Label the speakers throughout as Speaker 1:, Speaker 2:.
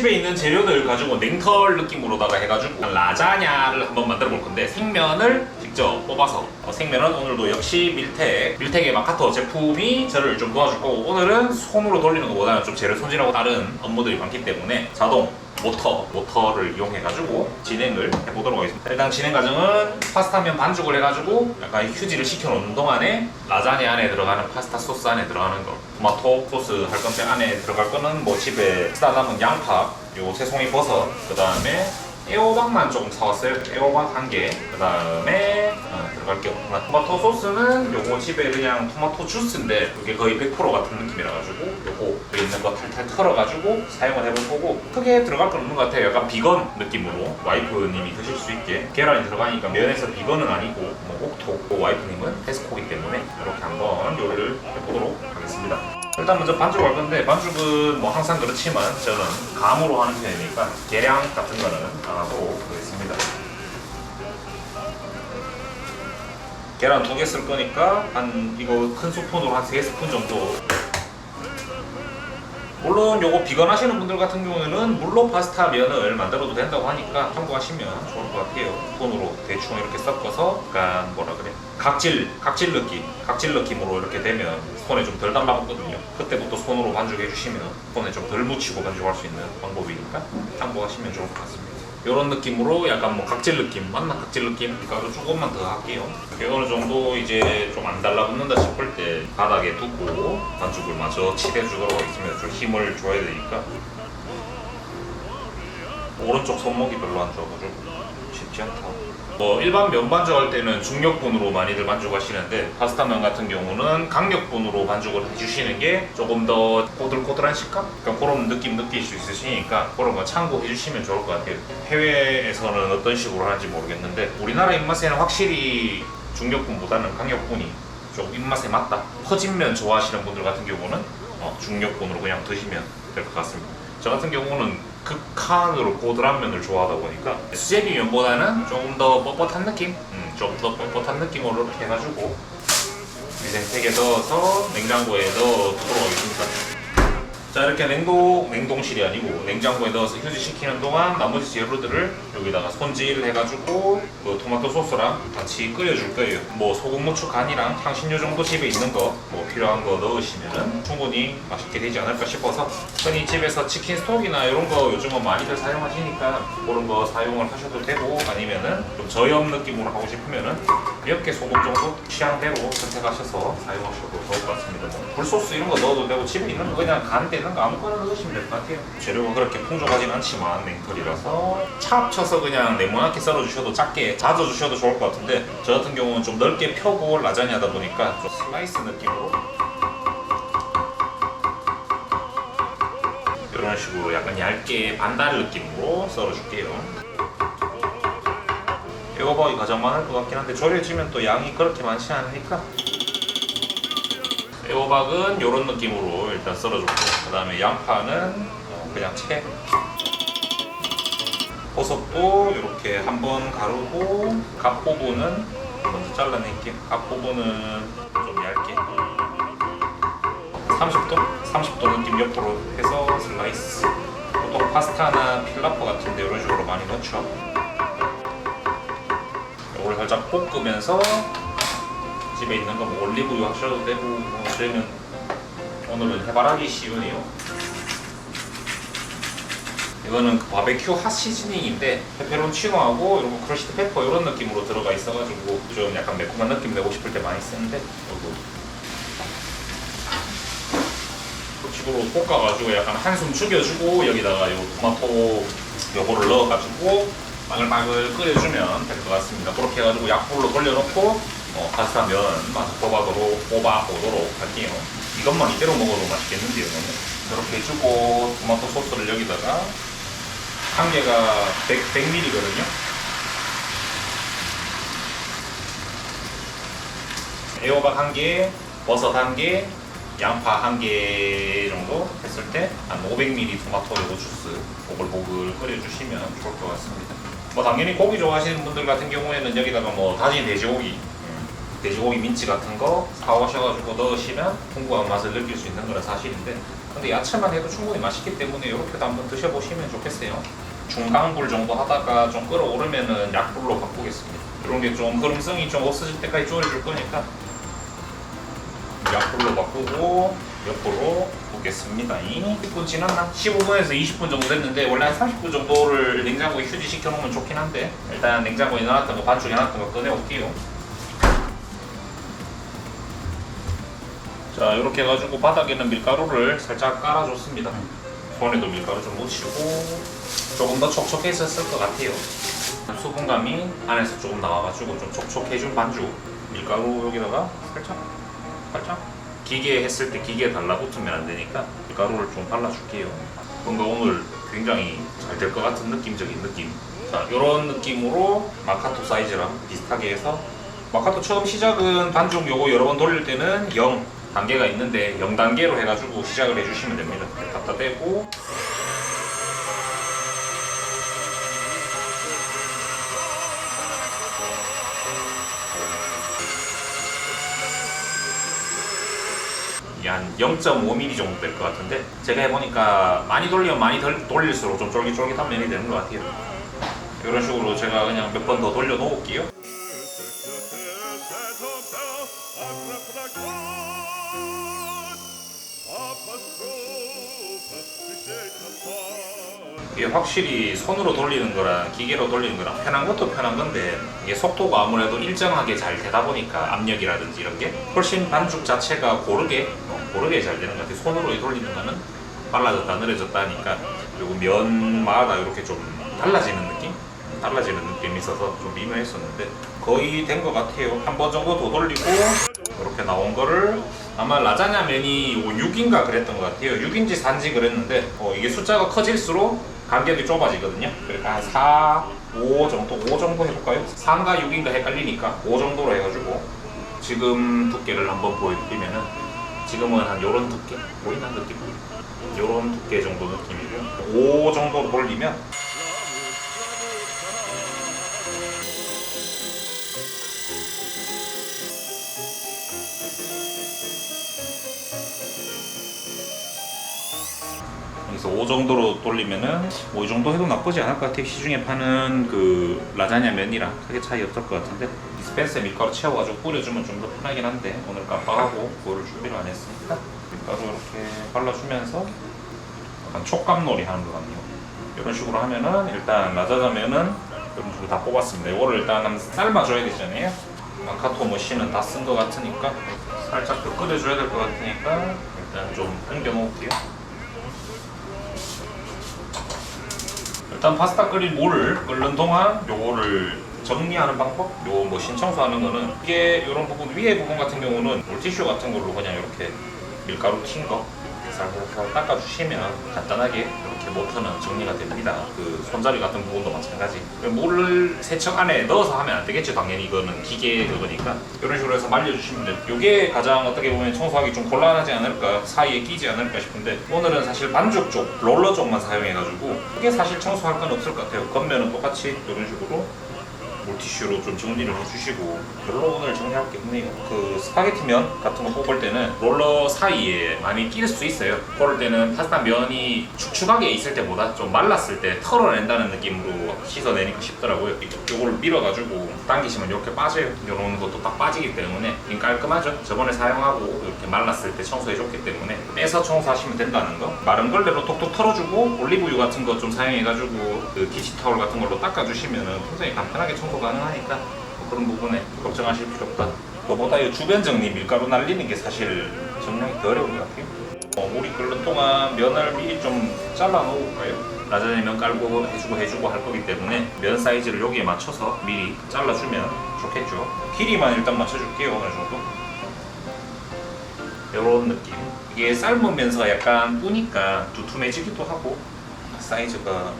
Speaker 1: 집에 있는 재료들 가지고 냉털 느낌으로다가 해가지고 라자냐를 한번 만들어 볼 건데, 생면을 직접 뽑아서, 생면은 오늘도 역시 밀텍의 마카터 제품이 저를 좀 도와줄 거고, 오늘은 손으로 돌리는 것보다는 좀 재료 손질하고 다른 업무들이 많기 때문에 자동 모터를 이용해가지고 진행을 해보도록 하겠습니다. 일단 진행 과정은 파스타면 반죽을 해가지고 약간 휴지를 식혀놓는 동안에 라자냐 안에 들어가는 파스타 소스 안에 들어가는 거, 토마토 소스 할 건데 안에 들어갈 거는 뭐 집에 쓰다 남은 양파, 요 새송이 버섯, 그 다음에 애호박만 조금 사왔어요. 애호박 1개. 그 다음에 들어갈게요. 토마토 소스는 요거 집에 그냥 토마토 주스인데 이게 거의 100% 같은 느낌이라 가지고 요거 여기 있는 거 탈탈 털어가지고 사용을 해볼 거고, 크게 들어갈 건 없는 것 같아요. 약간 비건 느낌으로 와이프님이 드실 수 있게. 계란이 들어가니까 면에서 비건은 아니고 뭐 옥토, 와이프님은 페스코기 때문에 이렇게 한번 요리를 해보도록 하겠습니다. 일단 먼저 반죽을 할 건데, 반죽은 뭐 항상 그렇지만 저는 감으로 하는 편이니까 계량 같은 거는 안 하도록 하겠습니다. 계란 2개 쓸 거니까 이거 큰 스푼으로 한 3스푼 정도. 물론 요거 비건 하시는 분들 같은 경우에는 물로 파스타 면을 만들어도 된다고 하니까 참고하시면 좋을 것 같아요. 스푼으로 대충 이렇게 섞어서 약간 뭐라 그래, 각질 느낌으로 이렇게 되면 손에 좀 덜 달라붙거든요. 그때부터 손으로 반죽해 주시면 손에 좀 덜 묻히고 반죽할 수 있는 방법이니까 참고하시면 좋을 것 같습니다. 이런 느낌으로 약간 뭐 각질 느낌, 맞나? 각질 느낌? 가루 조금만 더 할게요. 이렇게 어느 정도 이제 좀 안 달라붙는다 싶을 때 바닥에 두고 반죽을 마저 칠해주도록 하겠습니다. 좀 힘을 줘야 되니까. 오른쪽 손목이 별로 안 좋아가지고 쉽지 않다. 뭐 일반 면 반죽할 때는 중력분으로 많이들 반죽하시는데, 파스타면 같은 경우는 강력분으로 반죽을 해주시는 게 조금 더 고들고들한 식감? 그러니까 그런 느낌 느낄 수 있으시니까 그런 거 참고해 주시면 좋을 것 같아요. 해외에서는 어떤 식으로 하는지 모르겠는데 우리나라 입맛에는 확실히 중력분보다는 강력분이 좀 입맛에 맞다. 퍼진 면 좋아하시는 분들 같은 경우는 중력분으로 그냥 드시면 될 것 같습니다. 저 같은 경우는 극한으로 고들한 면을 좋아하다 보니까 수제비 면보다는 조금 더 뻣뻣한 느낌? 좀 더 뻣뻣한 느낌으로 이렇게 해가지고 위생팩에 넣어서 냉장고에 넣어두도록 하겠습니다. 자, 이렇게 냉동실이 아니고 냉장고에 넣어서 휴지시키는 동안 나머지 재료들을 여기다가 손질을 해가지고 그 토마토 소스랑 같이 끓여줄 거예요. 뭐 소금, 후추, 간이랑 향신료 정도 집에 있는 거 뭐 필요한 거 넣으시면 충분히 맛있게 되지 않을까 싶어서, 흔히 집에서 치킨 스톡이나 이런 거 요즘은 많이들 사용하시니까 그런 거 사용을 하셔도 되고, 아니면은 좀 저염 느낌으로 하고 싶으면은 몇 개 소금 정도 취향대로 선택하셔서 사용하셔도 좋을 것 같습니다. 뭐 굴소스 이런 거 넣어도 되고, 집에 있는 거 그냥 간 되는 거 아무거나 넣으시면 될 것 같아요. 재료가 그렇게 풍족하진 않지만 냉털이라서 차 합쳐서 그냥 네모나게 썰어주셔도, 작게 다져주셔도 좋을 것 같은데, 저 같은 경우는 좀 넓게 펴고 라자냐다 보니까 좀 슬라이스 느낌으로 이런 식으로 약간 얇게 반달 느낌으로 썰어줄게요. 애호박이 가장 많을 것 같긴 한데 졸여지면 또 양이 그렇게 많지 않으니까 애호박은 이런 느낌으로 일단 썰어줬고, 그 다음에 양파는 그냥 채, 버섯도 이렇게 한번 가르고, 갓 부분은 먼저 잘라낼게요. 갓 부분은 좀 얇게 30도 느낌 옆으로 해서 슬라이스. 보통 파스타나 필라프 같은데 이런 식으로 많이 넣죠. 이걸 살짝 볶으면서 집에 있는 거 뭐 올리브유 하셔도 되고, 뭐 저희는 오늘은 해바라기 씨유네요. 이거는 그 바베큐 핫 시즈닝인데 페페론치노하고 이런 거 크러쉬드 페퍼 이런 느낌으로 들어가 있어가지고 좀 약간 매콤한 느낌 내고 싶을 때 많이 쓰는데, 이거 식으로 볶아가지고 약간 한숨 죽여주고 여기다가 요 토마토 요거를 넣어가지고 바글바글 끓여주면 될 것 같습니다. 그렇게 해가지고 약불로 돌려놓고 파스타 면 맛을 뽑아보도록 할게요. 이것만 이대로 먹어도 맛있겠는데요. 이렇게 해주고 토마토 소스를 여기다가 한 개가 100ml거든요. 애호박 1개, 버섯 1개, 양파 1개 정도 했을 때 한 500ml 토마토 요거 주스 보글보글 끓여주시면 좋을 것 같습니다. 뭐 당연히 고기 좋아하시는 분들 같은 경우에는 여기다가 뭐 다진 돼지고기 민치 같은 거 사오셔가지고 넣으시면 풍부한 맛을 느낄 수 있는 건 사실인데, 근데 야채만 해도 충분히 맛있기 때문에 이렇게도 한번 드셔보시면 좋겠어요. 중강불 정도 하다가 좀 끓어오르면은 약불로 바꾸겠습니다. 이런 게 좀 흐름성이 좀 없어질 때까지 졸여줄 거니까 약불로 바꾸고 옆으로 붓겠습니다. 10분 지났나? 15분에서 20분 정도 됐는데 원래 한 30분 정도를 냉장고에 휴지시켜 놓으면 좋긴 한데 일단 냉장고에 넣어놨던 거 반죽에 넣어놨던 거 꺼내올게요. 자, 이렇게 해가지고 바닥에는 밀가루를 살짝 깔아줬습니다. 손에도 밀가루 좀 묻히고 조금 더 촉촉해졌을 것 같아요. 수분감이 안에서 조금 나와가지고 좀 촉촉해진 반죽. 밀가루 여기다가 살짝 기계에 했을 때 기계에 달라붙으면 안 되니까 밀가루를 좀 발라줄게요. 뭔가 오늘 굉장히 잘 될 것 같은 느낌적인 느낌. 자, 이런 느낌으로 마카토 사이즈랑 비슷하게 해서 마카토 처음 시작은 반죽 요거 여러 번 돌릴 때는 0 단계가 있는데 0단계로 해가지고 시작을 해주시면 됩니다. 갖다 대고 한 0.5mm 정도 될 것 같은데 제가 해보니까 많이 돌리면 많이 돌릴수록 좀 쫄깃쫄깃한 면이 되는 것 같아요. 이런 식으로 제가 그냥 몇 번 더 돌려 놓을게요. 이게 확실히 손으로 돌리는 거랑 기계로 돌리는 거랑 편한 것도 편한 건데 이게 속도가 아무래도 일정하게 잘 되다 보니까 압력이라든지 이런 게 훨씬 반죽 자체가 고르게 잘 되는 것 같아요. 손으로 돌리는 거는 빨라졌다 느려졌다 하니까 그리고 면마다 이렇게 좀 달라지는 느낌이 있어서 좀 미묘했었는데 거의 된 것 같아요. 한 번 정도 더 돌리고 이렇게 나온 거를 아마 라자냐 면이 6인가 그랬던 것 같아요. 6인지 4인지 그랬는데 이게 숫자가 커질수록 간격이 좁아지거든요. 그러니까 한 4, 5 정도 해볼까요? 4인가 6인가 헷갈리니까 5 정도로 해가지고 지금 두께를 한번 보여드리면은 지금은 한 요런 두께 보이나 느낌? 요런 두께 정도 느낌이고요. 5 정도로 돌리면 그래서 5 정도로 돌리면은 5 정도 해도 나쁘지 않을 것 같아요. 시중에 파는 그 라자냐 면이랑 크게 차이 없을 것 같은데 디스펜서에 밀가루 채워가지고 뿌려주면 좀 더 편하긴 한데 오늘 깜빡하고 그거를 준비를 안 했으니까 밀가루 이렇게 발라주면서 약간 촉감놀이 하는 것 같네요. 이런 식으로 하면은 일단 라자냐 면은 이런 식으로 다 뽑았습니다. 이거를 일단 한번 삶아줘야 되잖아요. 마카토 머신은 다 쓴 것 같으니까 살짝 더 끓여줘야 될 것 같으니까 일단 좀 옮겨 놓을게요. 일단 파스타 끓인 물을 끓는 동안 요거를 정리하는 방법? 요 머신 청소하는 거는 이게 이런 부분 위에 부분 같은 경우는 물티슈 같은 걸로 그냥 이렇게 밀가루 튄 거 살살 닦아주시면 간단하게 이렇게 모터는 정리가 됩니다. 그 손잡이 같은 부분도 마찬가지. 물을 세척 안에 넣어서 하면 안 되겠죠. 당연히 이거는 기계 그거니까 이런 식으로 해서 말려주시면 돼요. 이게 가장 어떻게 보면 청소하기 좀 곤란하지 않을까, 사이에 끼지 않을까 싶은데 오늘은 사실 반죽 쪽, 롤러 쪽만 사용해가지고 그게 사실 청소할 건 없을 것 같아요. 겉면은 똑같이 이런 식으로 물티슈로 좀 정리를 해주시고 별로 오늘 정리할 게 없네요. 그 스파게티 면 같은 거 뽑을 때는 롤러 사이에 많이 끼일 수 있어요. 그럴 때는 파스타 면이 축축하게 있을 때보다 좀 말랐을 때 털어낸다는 느낌으로 씻어내니까 쉽더라고요. 이걸 밀어가지고 당기시면 이렇게 빠져요. 이런 것도 딱 빠지기 때문에 깔끔하죠. 저번에 사용하고 이렇게 말랐을 때 청소해줬기 때문에 빼서 청소하시면 된다는 거. 마른 걸레로 톡톡 털어주고 올리브유 같은 거 좀 사용해가지고 그 디지타올 같은 걸로 닦아주시면 굉장히 간편하게 청소 가능하니까 그런 부분에 걱정하실 필요 없다. 그보다 이 주변 정리, 밀가루 날리는 게 사실 정리하기 더 어려운 것 같아요. 물이 끓는 동안 면을 미리 좀 잘라 놓을까요? 라자냐 면 깔고 해주고 할 거기 때문에 면 사이즈를 여기에 맞춰서 미리 잘라주면 좋겠죠. 길이만 일단 맞춰줄게요. 어느 정도 이런 느낌. 이게 삶으면서 약간 뿌니까 두툼해지기도 하고 사이즈가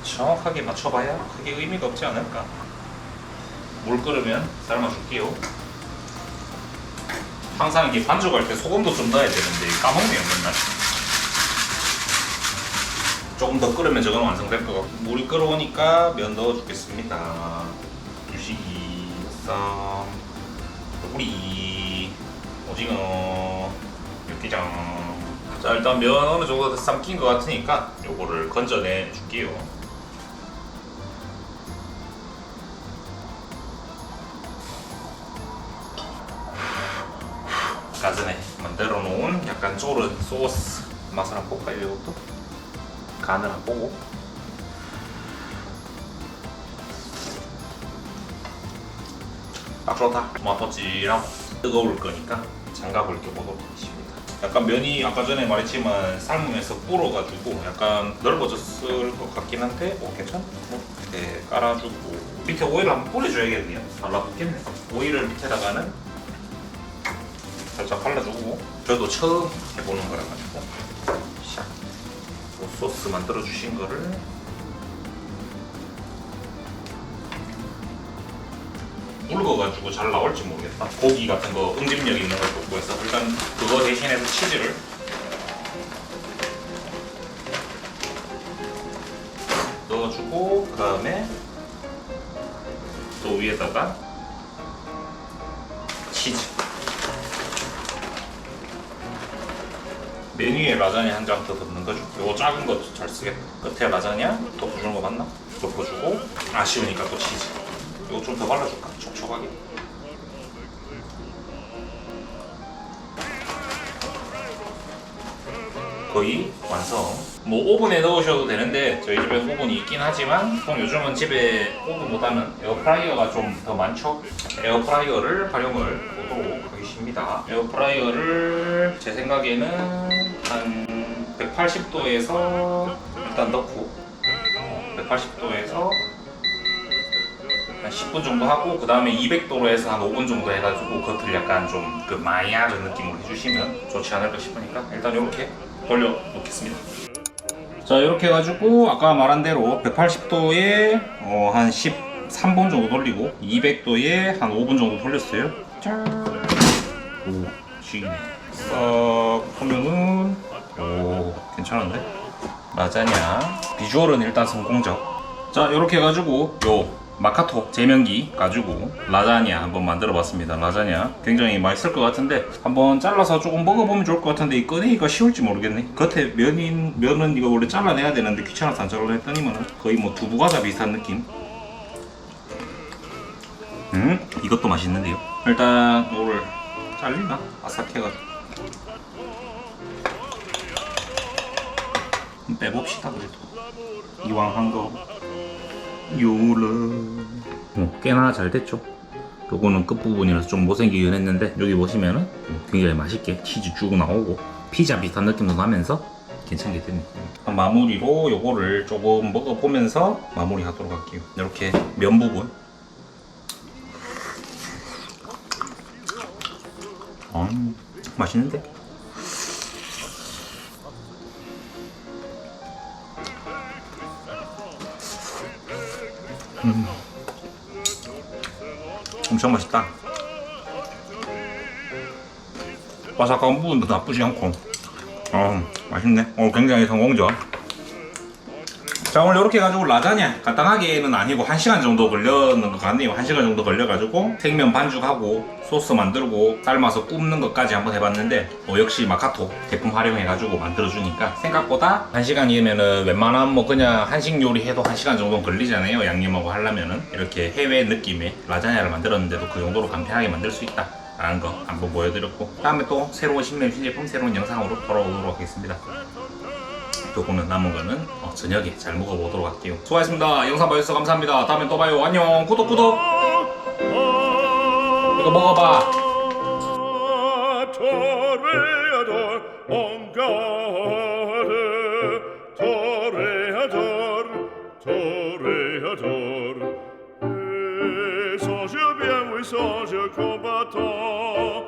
Speaker 1: 정확하게 맞춰봐야 크게 의미가 없지 않을까. 물 끓으면 삶아줄게요. 항상 이게 반죽할 때 소금도 좀 넣어야 되는데 까먹네요 맨날. 조금 더 끓으면 저건 완성될 것 같고 물이 끓어오니까 면 넣어주겠습니다. 주시기, 쌈, 우리 오징어, 육개장, 자, 일단 면 어느 정도 삶긴 것 같으니까 요거를 건져내 줄게요. 아까 전에 만들어 놓은 약간 졸은 소스 맛을 한번 볼까요? 이것도 간을 한번 보고. 딱 좋다. 맛보지라고 뜨거울 거니까 장갑을 껴보도록 하겠습니다. 약간 면이 아까 전에 말했지만 삶으면서 불어가지고 약간 넓어졌을 것 같긴 한데 괜찮아? 이렇게 깔아주고 밑에 오일을 한번 뿌려줘야겠네요. 달라붙겠네. 오일을 밑에다가는 살짝 발라주고 저도 처음 해보는 거라 가지고 샥 소스 만들어 주신 거를 묽어가지고 잘 나올지 모르겠다. 고기 같은 거 응집력 있는 걸 굽고 해서 일단 그거 대신해서 치즈를 넣어주고 그 다음에 또 위에다가 치즈. 메뉴에 라자냐 한 장 더 넣는 거죠. 요거 작은 거 잘 쓰겠다. 끝에 라자냐 덮어주는 거 맞나? 덮어주고 아쉬우니까 또 치즈. 이거 좀 더 발라줄까? 촉촉하게. 거의 완성. 뭐 오븐에 넣으셔도 되는데 저희 집에 오븐이 있긴 하지만 보통 요즘은 집에 오븐보다는 에어프라이어가 좀 더 많죠. 에어프라이어를 활용을 보도록 하겠습니다. 에어프라이어를 제 생각에는 한 180도에서 일단 넣고 180도에서 한 10분 정도 하고 그 다음에 200도로 해서 한 5분 정도 해가지고 겉을 약간 좀 그 마이야르 느낌으로 해주시면 좋지 않을까 싶으니까 일단 이렇게 돌려 놓겠습니다. 자, 이렇게 해가지고 아까 말한 대로 180도에 한 13분 정도 돌리고 200도에 한 5분 정도 돌렸어요. 짠! 오, 지기네. 싹 하면은 오, 괜찮은데? 라자냐 비주얼은 일단 성공적. 자, 이렇게 해가지고 요 마카토 제면기 가지고 라자냐 한번 만들어 봤습니다. 라자냐 굉장히 맛있을 것 같은데 한번 잘라서 조금 먹어보면 좋을 것 같은데 이 꺼내기가 쉬울지 모르겠네. 겉에 면은 이거 원래 잘라내야 되는데 귀찮아서 안 잘라 했더니만은 거의 뭐 두부과자 비슷한 느낌. 이것도 맛있는데요. 일단 이거를 잘리나? 아삭해가지고 빼봅시다. 그래도 이왕 한거 요라. 꽤나 잘 됐죠. 요거는 끝부분이라서 좀 못생기긴 했는데 여기 보시면은 굉장히 맛있게 치즈 쭉 나오고 피자 비슷한 느낌도 나면서 괜찮게 됐네. 마무리로 요거를 조금 먹어보면서 마무리 하도록 할게요. 이렇게 면 부분 맛있는데? 엄청 맛있다. 바삭한 부분도 나쁘지 않고 맛있네. 굉장히 성공적. 자, 오늘 이렇게 해가지고 라자냐 간단하게는 아니고 1시간 정도 걸렸는 것 같네요. 1시간 정도 걸려가지고 생면 반죽하고 소스 만들고 삶아서 굽는 것까지 한번 해봤는데 역시 마카토 제품 활용해가지고 만들어주니까 생각보다 1시간이면은 웬만한 뭐 그냥 한식 요리 해도 1시간 정도 걸리잖아요. 양념하고 하려면은 이렇게 해외 느낌의 라자냐를 만들었는데도 그 정도로 간편하게 만들 수 있다 라는 거 한번 보여드렸고 다음에 또 새로운 신제품 새로운 영상으로 돌아오도록 하겠습니다. 요거는 남은 거는 저녁에 잘 먹어보도록 할게요. 수고하셨습니다. 영상 봐주셔서 감사합니다. 다음에 또 봐요. 안녕. 구독. 이거 먹어봐.
Speaker 2: Songe bien, oui, songe combattant.